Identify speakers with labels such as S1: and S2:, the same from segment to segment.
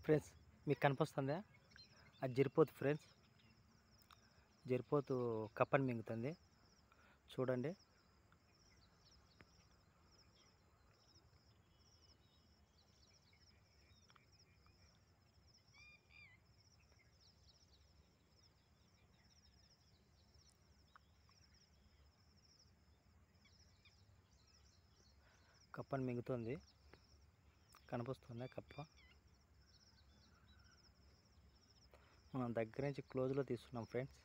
S1: Friends మీకు కనిపిస్తుందా? అది జరిపోతు ఫ్రెండ్స్, జరిపోతు కప్పని మింగుతుంది చూడండి. కప్పని మింగుతుంది, కనిపిస్తుందా కప్ప? మనం దగ్గర నుంచి క్లోజ్లో తీస్తున్నాం ఫ్రెండ్స్.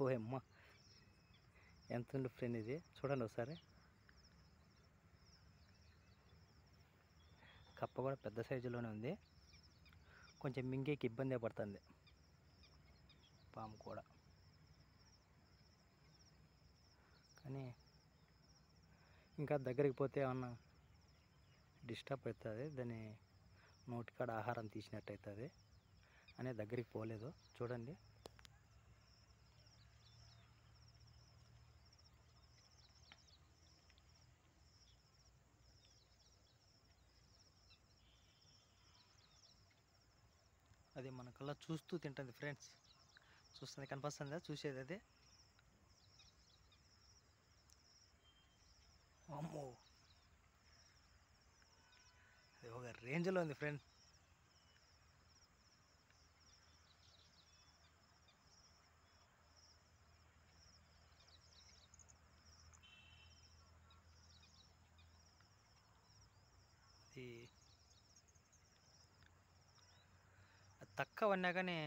S1: ఓ అమ్మ, ఎంత ఉంది ఫ్రెండ్ ఇది చూడండి ఒకసారి. కప్ప కూడా పెద్ద సైజులోనే ఉంది, కొంచెం మింగేకి ఇబ్బంది పడుతుంది. పాము కూడా, కానీ ఇంకా దగ్గరికి పోతే ఏమన్నా డిస్టర్బ్ అవుతుంది, దాని నోటికాడ ఆహారం తీసినట్టు అవుతుంది అనే దగ్గరికి పోలేదు. చూడండి, అది మన కల్లా చూస్తూ తింటుంది ఫ్రెండ్స్. చూస్తుంది, కనిపిస్తుందా? చూసేది అదే. అమ్మో, అది ఒక రేంజ్లో ఉంది ఫ్రెండ్స్. అది తక్కువ అన్నా కానీ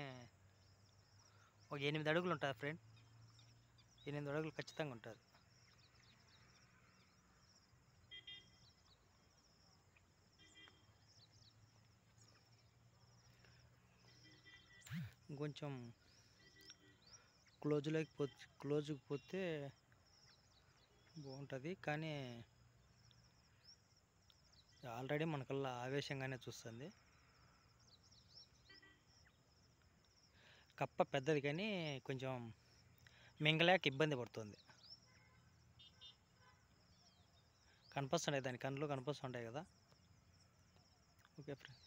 S1: ఒక 8 అడుగులు ఉంటుంది ఫ్రెండ్, 8 అడుగులు ఖచ్చితంగా ఉంటుంది. ఇంకొంచెం క్లోజ్కి పోతే బాగుంటుంది, కానీ ఆల్రెడీ మనకల్లా ఆవేశంగానే చూస్తుంది. కప్ప పెద్దది కానీ కొంచెం మింగలేక ఇబ్బంది పడుతుంది. కనిపిస్తుంటాయి, దాని కళ్ళు కనిపిస్తుంటాయి కదా. Okay friend.